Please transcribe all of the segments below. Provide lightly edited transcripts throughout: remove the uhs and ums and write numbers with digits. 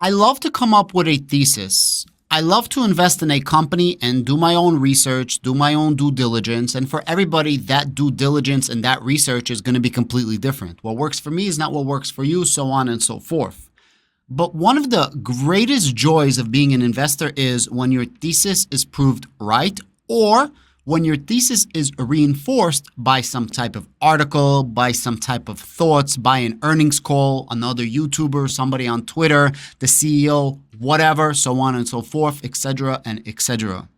I love to come up with a thesis. I love to invest in a company and do my own research, do my own due diligence. And for everybody, that due diligence and that research is going to be completely different. What works for me is not what works for you, so on and so forth. But one of the greatest joys of being an investor is when your thesis is proved right, or when your thesis is reinforced by some type of article, by some type of thoughts, by an earnings call, another YouTuber, somebody on Twitter, the CEO, whatever, so on and so forth, etc. and etc.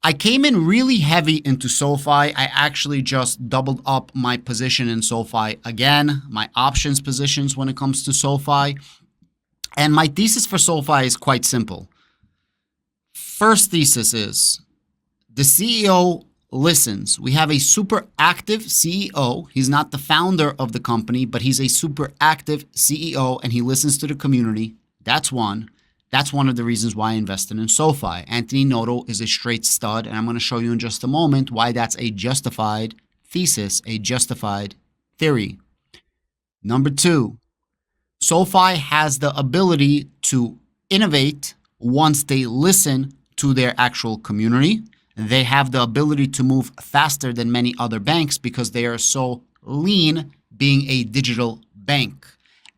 I came in really heavy into SoFi. I actually just doubled up my position in SoFi again, my options positions when it comes to SoFi. And my thesis for SoFi is quite simple. First thesis is, the CEO listens. We have a super active CEO. He's not the founder of the company, but he's a super active CEO and he listens to the community. That's one. That's one of the reasons why I invested in SoFi. Anthony Noto is a straight stud, and I'm going to show you in just a moment why that's a justified thesis, a justified theory. Number two, SoFi has the ability to innovate once they listen to their actual community. They have the ability to move faster than many other banks because they are so lean being a digital bank.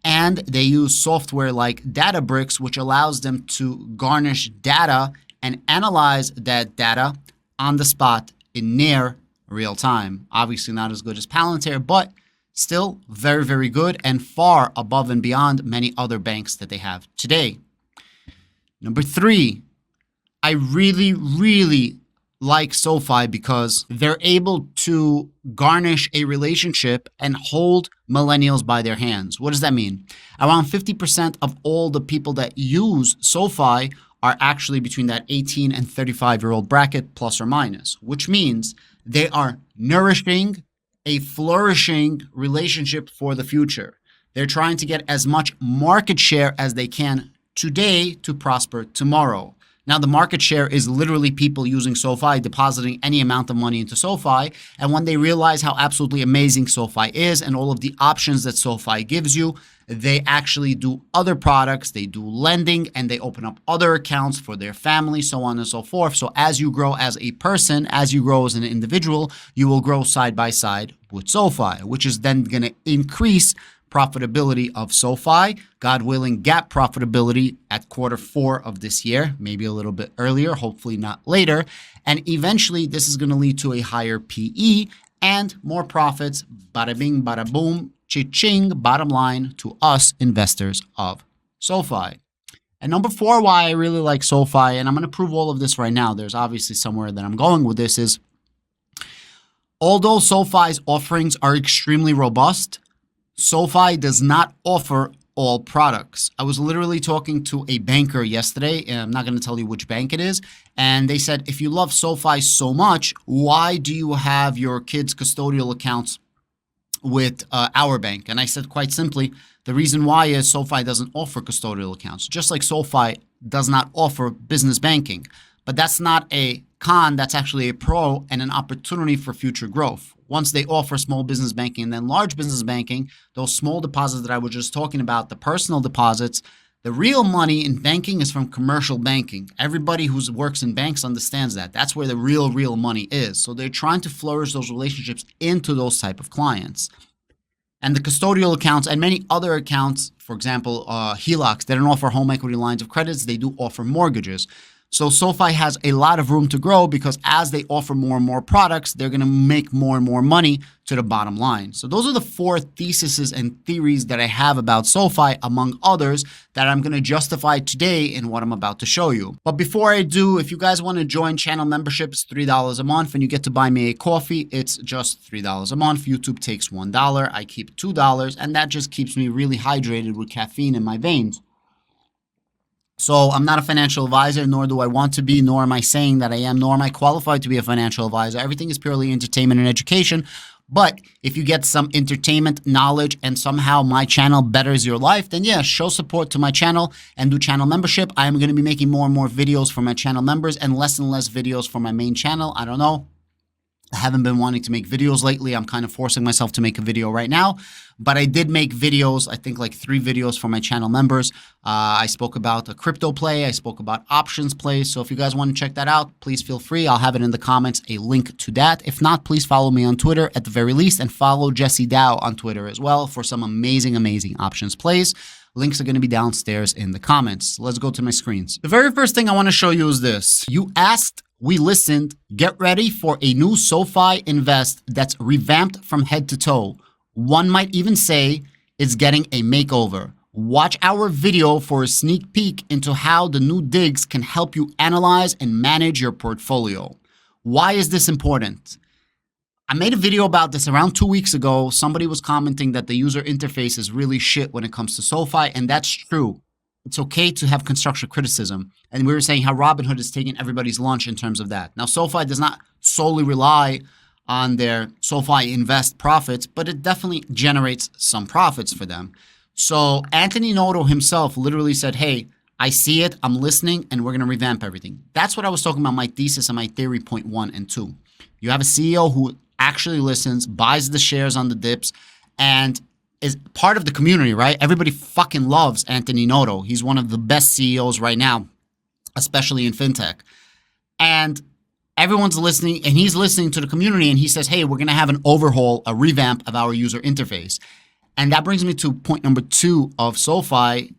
And they use software like Databricks, which allows them to garnish data and analyze that data on the spot in near real time. Obviously not as good as Palantir, but still very, very good and far above and beyond many other banks that they have today. Number three, I really like SoFi because they're able to garnish a relationship and hold millennials by their hands. What does that mean? Around 50% of all the people that use SoFi are actually between that 18 and 35-year-old bracket, plus or minus, which means they are nourishing a flourishing relationship for the future. They're trying to get as much market share as they can today to prosper tomorrow. Now, the market share is literally people using SoFi, depositing any amount of money into SoFi. And when they realize how absolutely amazing SoFi is and all of the options that SoFi gives you, they actually do other products, they do lending, and they open up other accounts for their family, so on and so forth. So as you grow as a person, as you grow as an individual, you will grow side by side with SoFi, which is then going to increase profitability of SoFi, God willing, GAAP profitability at Q4 of this year, maybe a little bit earlier, hopefully not later. And eventually, this is going to lead to a higher PE and more profits. Bada bing, bada boom, cha-ching, bottom line to us investors of SoFi. And number four, why I really like SoFi, and I'm going to prove all of this right now. There's obviously somewhere that I'm going with this is, although SoFi's offerings are extremely robust, SoFi does not offer all products. I was literally talking to a banker yesterday, and I'm not going to tell you which bank it is, and they said, if you love SoFi so much, why do you have your kids' custodial accounts with our bank? And I said, quite simply, the reason why is SoFi doesn't offer custodial accounts, just like SoFi does not offer business banking. But that's not a con, that's actually a pro and an opportunity for future growth. Once they offer small business banking and then large business banking, those small deposits that I was just talking about, the personal deposits, the real money in banking is from commercial banking. Everybody who works in banks understands that. That's where the real money is. So they're trying to flourish those relationships into those type of clients. And the custodial accounts and many other accounts, for example, HELOCs, they don't offer home equity lines of credits. They do offer mortgages. So SoFi has a lot of room to grow because as they offer more and more products, they're going to make more and more money to the bottom line. So those are the four theses and theories that I have about SoFi, among others, that I'm going to justify today in what I'm about to show you. But before I do, if you guys want to join channel membership, it's $3 a month and you get to buy me a coffee. It's just $3 a month. YouTube takes $1. I keep $2, and that just keeps me really hydrated with caffeine in my veins. So I'm not a financial advisor, nor do I want to be, nor am I saying that I am, nor am I qualified to be a financial advisor. Everything is purely entertainment and education. But if you get some entertainment, knowledge, and somehow my channel betters your life, then yeah, show support to my channel and do channel membership. I am going to be making more and more videos for my channel members and less videos for my main channel. I don't know. I haven't been wanting to make videos lately. I'm kind of forcing myself to make a video right now, but I did make videos, I think like 3 videos for my channel members. I spoke about a crypto play. I spoke about options plays. So if you guys want to check that out, please feel free. I'll have it in the comments, a link to that. If not, please follow me on Twitter at the very least, and follow Jesse Dow on Twitter as well for some amazing, amazing options plays. Links are going to be downstairs in the comments. Let's go to my screens. The very first thing I want to show you is this. You asked, we listened. Get ready for a new SoFi Invest that's revamped from head to toe. One might even say it's getting a makeover. Watch our video for a sneak peek into how the new digs can help you analyze and manage your portfolio. Why is this important? I made a video about this around 2 weeks ago. Somebody was commenting that the user interface is really shit when it comes to SoFi, and that's true. It's okay to have constructive criticism. And we were saying how Robinhood is taking everybody's lunch in terms of that. Now, SoFi does not solely rely on their SoFi Invest profits, but it definitely generates some profits for them. So Anthony Noto himself literally said, hey, I see it, I'm listening, and we're going to revamp everything. That's what I was talking about, my thesis and my theory point 1 and 2. You have a CEO who actually listens, buys the shares on the dips, and is part of the community, right? Everybody fucking loves Anthony Noto. He's one of the best CEOs right now, especially in fintech. And everyone's listening, and he's listening to the community, and he says, hey, we're going to have an overhaul, a revamp of our user interface. And that brings me to point number 2 of SoFi,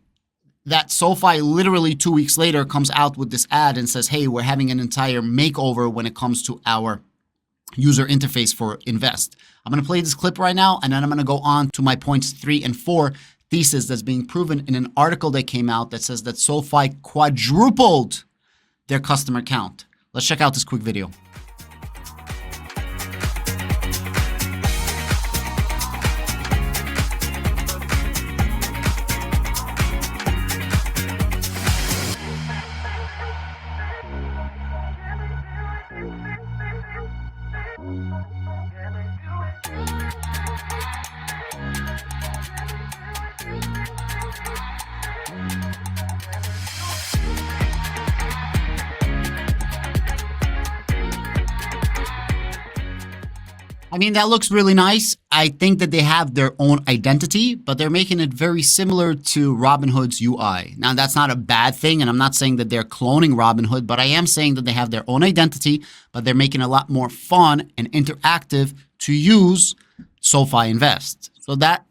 that SoFi literally 2 weeks later comes out with this ad and says, hey, we're having an entire makeover when it comes to our user interface for Invest. I'm going to play this clip right now, and then I'm going to go on to my points 3 and 4 thesis that's being proven in an article that came out that says that SoFi quadrupled their customer count. Let's check out this quick video. I mean, that looks really nice. I think that they have their own identity, but they're making it very similar to Robinhood's UI. Now, that's not a bad thing, and I'm not saying that they're cloning Robinhood, but I am saying that they have their own identity, but they're making it a lot more fun and interactive to use SoFi Invest. So that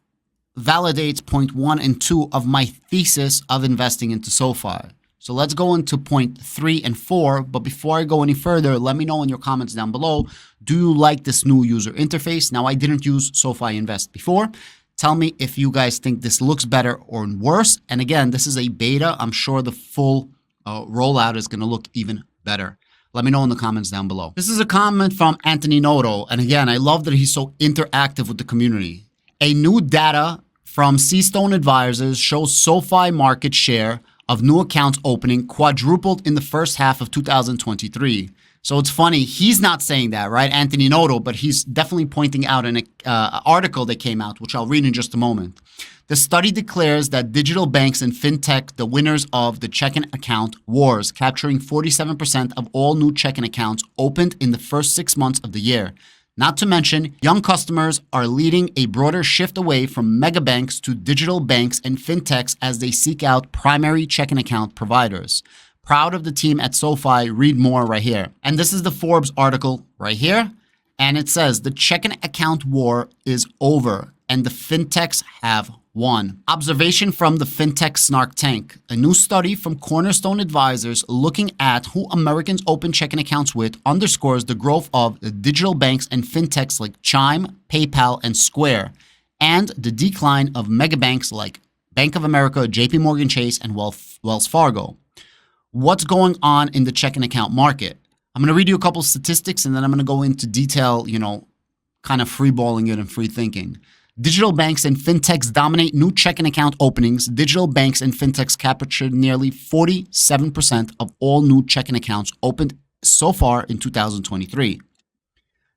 validates point 1 and 2 of my thesis of investing into SoFi. So let's go into point 3 and 4. But before I go any further, let me know in your comments down below. Do you like this new user interface? Now, I didn't use SoFi Invest before. Tell me if you guys think this looks better or worse. And again, this is a beta. I'm sure the full rollout is going to look even better. Let me know in the comments down below. This is a comment from Anthony Noto. And again, I love that he's so interactive with the community. A new data from Seastone Advisors shows SoFi market share of new accounts opening quadrupled in the first half of 2023. So it's funny, he's not saying that, right, Anthony Noto, but he's definitely pointing out an article that came out, which I'll read in just a moment. The study declares that digital banks and fintech, the winners of the checking account wars, capturing 47% of all new checking accounts opened in the first 6 months of the year. Not to mention, young customers are leading a broader shift away from mega banks to digital banks and fintechs as they seek out primary checking account providers. Proud of the team at SoFi. Read more right here. And this is the Forbes article right here. And it says the checking account war is over and the fintechs have won. Observation from the fintech snark tank. A new study from Cornerstone Advisors looking at who Americans open checking accounts with underscores the growth of the digital banks and fintechs like Chime, PayPal, and Square, and the decline of megabanks like Bank of America, JP Morgan Chase, and Wells Fargo. What's going on in the checking account market? I'm going to read you a couple statistics and then I'm going to go into detail, kind of freeballing it and free thinking. Digital banks and fintechs dominate new checking account openings. Digital banks and fintechs captured nearly 47% of all new checking accounts opened so far in 2023.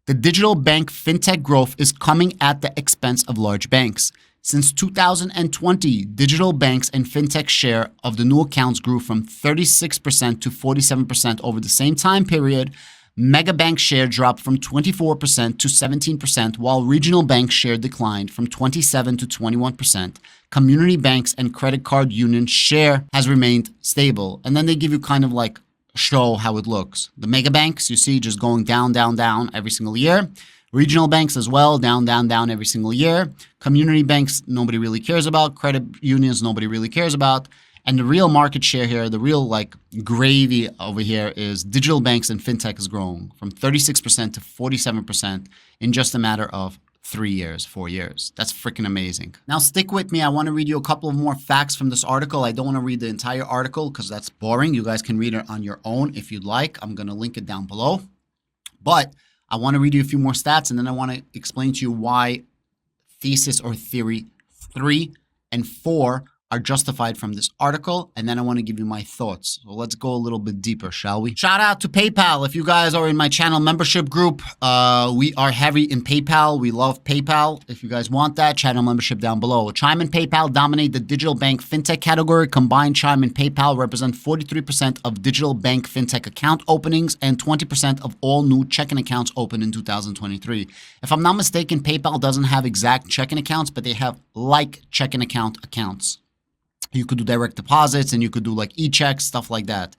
The digital bank fintech growth is coming at the expense of large banks. Since 2020, digital banks and fintech share of the new accounts grew from 36% to 47% over the same time period. Mega bank share dropped from 24% to 17%, while regional bank share declined from 27 to 21%. Community banks and credit card union share has remained stable. And then they give you kind of like show how it looks. The mega banks, you see, just going down, down, down every single year. Regional banks as well, down, down, down every single year. Community banks, nobody really cares about. Credit unions, nobody really cares about. And the real market share here, the real like gravy over here is digital banks and fintech is growing from 36% to 47% in just a matter of 3 years, 4 years. That's freaking amazing. Now stick with me. I want to read you a couple of more facts from this article. I don't want to read the entire article because that's boring. You guys can read it on your own if you'd like. I'm going to link it down below. But I want to read you a few more stats and then I want to explain to you why thesis or theory 3 and 4 are justified from this article, and then I want to give you my thoughts. So let's go a little bit deeper, shall we? Shout out to PayPal. If you guys are in my channel membership group, we are heavy in PayPal. We love PayPal. If you guys want that, channel membership down below. Chime and PayPal dominate the digital bank fintech category. Combined, Chime and PayPal represent 43% of digital bank fintech account openings and 20% of all new checking accounts opened in 2023. If I'm not mistaken, PayPal doesn't have exact checking accounts, but they have like checking accounts. You could do direct deposits and you could do like e-checks, stuff like that.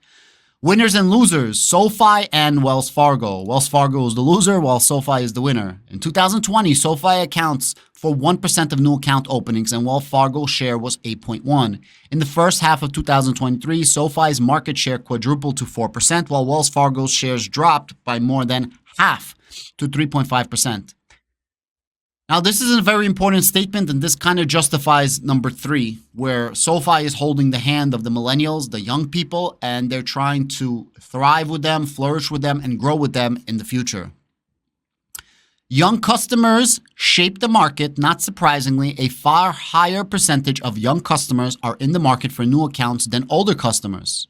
Winners and losers, SoFi and Wells Fargo. Wells Fargo is the loser while SoFi is the winner. In 2020, SoFi accounts for 1% of new account openings and Wells Fargo's share was 8.1. In the first half of 2023, SoFi's market share quadrupled to 4%, while Wells Fargo's shares dropped by more than half to 3.5%. Now, this is a very important statement, and this kind of justifies number 3, where SoFi is holding the hand of the millennials, the young people, and they're trying to thrive with them, flourish with them, and grow with them in the future. Young customers shape the market. Not surprisingly, a far higher percentage of young customers are in the market for new accounts than older customers.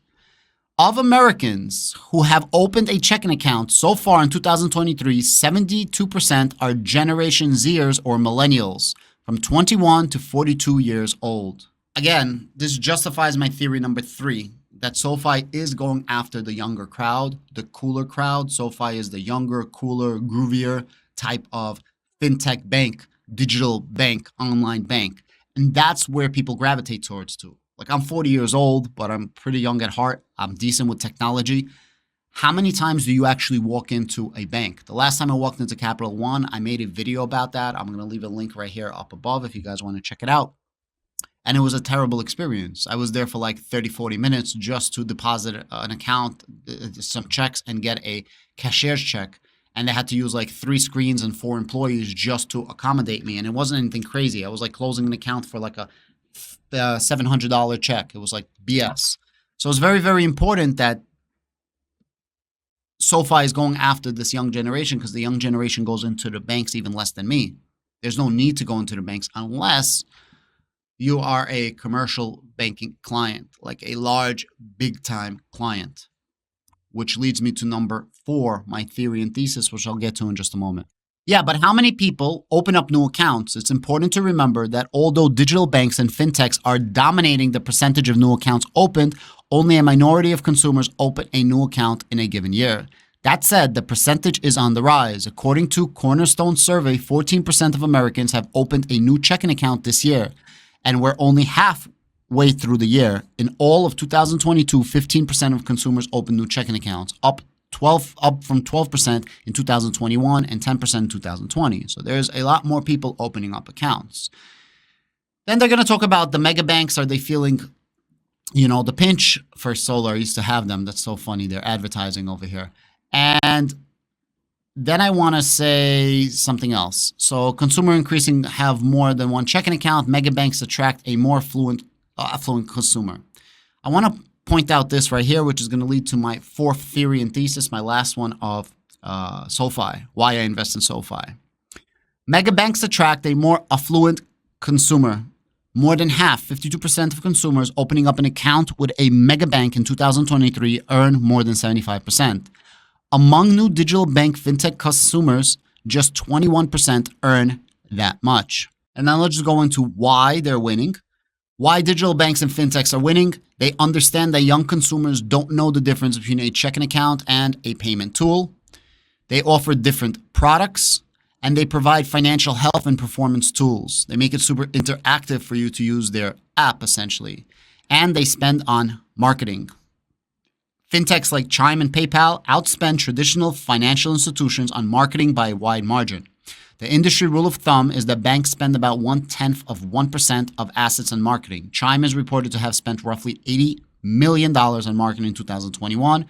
Of Americans who have opened a checking account so far in 2023, 72% are Generation Zers or millennials from 21 to 42 years old. Again, this justifies my theory number 3, that SoFi is going after the younger crowd, the cooler crowd. SoFi is the younger, cooler, groovier type of fintech bank, digital bank, online bank. And that's where people gravitate towards too. Like, I'm 40 years old, but I'm pretty young at heart. I'm decent with technology. How many times do you actually walk into a bank? The last time I walked into Capital One, I made a video about that. I'm going to leave a link right here up above if you guys want to check it out. And it was a terrible experience. I was there for like 30, 40 minutes just to deposit an account, some checks, and get a cashier's check. And they had to use like 3 screens and 4 employees just to accommodate me. And it wasn't anything crazy. I was like closing an account for like a $700 check. It was like BS. So it's very, very important that SoFi is going after this young generation, because the young generation goes into the banks even less than me. There's no need to go into the banks unless you are a commercial banking client, like a large, big-time client, which leads me to number 4, my theory and thesis, which I'll get to in just a moment. Yeah, but how many people open up new accounts? It's important to remember that although digital banks and fintechs are dominating the percentage of new accounts opened, only a minority of consumers open a new account in a given year. That said, the percentage is on the rise. According to Cornerstone survey, 14% of Americans have opened a new checking account this year, and we're only halfway through the year. In all of 2022, 15% of consumers opened new checking accounts, up from 12% in 2021 and 10% in 2020. So there's a lot more people opening up accounts. Then they're going to talk about the mega banks. Are they feeling, the pinch? First Solar, I used to have them. That's so funny. They're advertising over here. And then I want to say something else. So consumer increasing have more than one checking account. Mega banks attract a more affluent consumer. I want to point out this right here, which is going to lead to my 4th theory and thesis, my last one of SoFi, why I invest in SoFi. Mega banks attract a more affluent consumer. More than half, 52% of consumers opening up an account with a mega bank in 2023 earn more than 75%. Among new digital bank fintech consumers, just 21% earn that much. And now let's just go into why they're winning. Why digital banks and fintechs are winning. They understand that young consumers don't know the difference between a checking account and a payment tool. They offer different products and they provide financial health and performance tools. They make it super interactive for you to use their app essentially. And they spend on marketing. Fintechs like Chime and PayPal outspend traditional financial institutions on marketing by a wide margin. The industry rule of thumb is that banks spend about 0.1% of assets on marketing. Chime is reported to have spent roughly $80 million on marketing in 2021,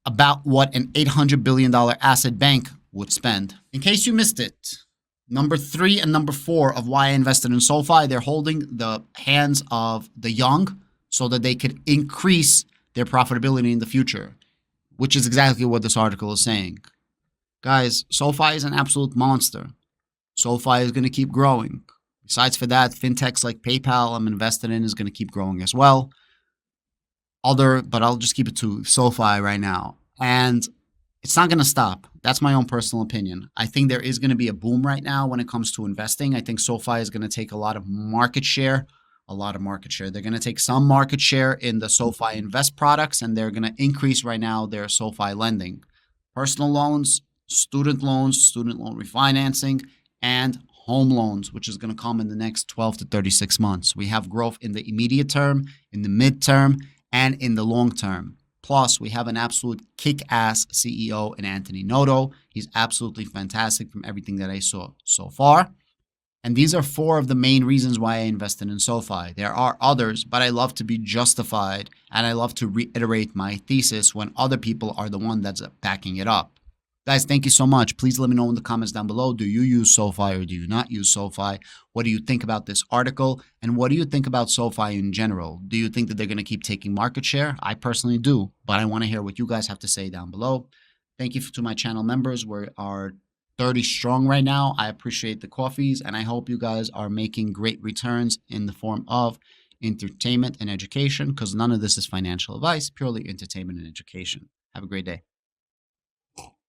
about what an $800 billion asset bank would spend. In case you missed it, number 3 and number 4 of why I invested in SoFi, they're holding the hands of the young so that they could increase their profitability in the future, which is exactly what this article is saying. Guys, SoFi is an absolute monster. SoFi is going to keep growing. Besides for that, fintechs like PayPal I'm invested in is going to keep growing as well. But I'll just keep it to SoFi right now. And it's not going to stop. That's my own personal opinion. I think there is going to be a boom right now when it comes to investing. I think SoFi is going to take a lot of market share. They're going to take some market share in the SoFi Invest products, and they're going to increase right now their SoFi lending. Personal loans, student loan refinancing, and home loans, which is going to come in the next 12 to 36 months. We have growth in the immediate term, in the midterm, and in the long term. Plus, we have an absolute kick-ass CEO in Anthony Noto. He's absolutely fantastic from everything that I saw so far. And these are 4 of the main reasons why I invested in SoFi. There are others, but I love to be justified and I love to reiterate my thesis when other people are the one that's backing it up. Guys, thank you so much. Please let me know in the comments down below. Do you use SoFi or do you not use SoFi? What do you think about this article? And what do you think about SoFi in general? Do you think that they're going to keep taking market share? I personally do, but I want to hear what you guys have to say down below. Thank you to my channel members. We are 30 strong right now. I appreciate the coffees, and I hope you guys are making great returns in the form of entertainment and education, because none of this is financial advice, purely entertainment and education. Have a great day.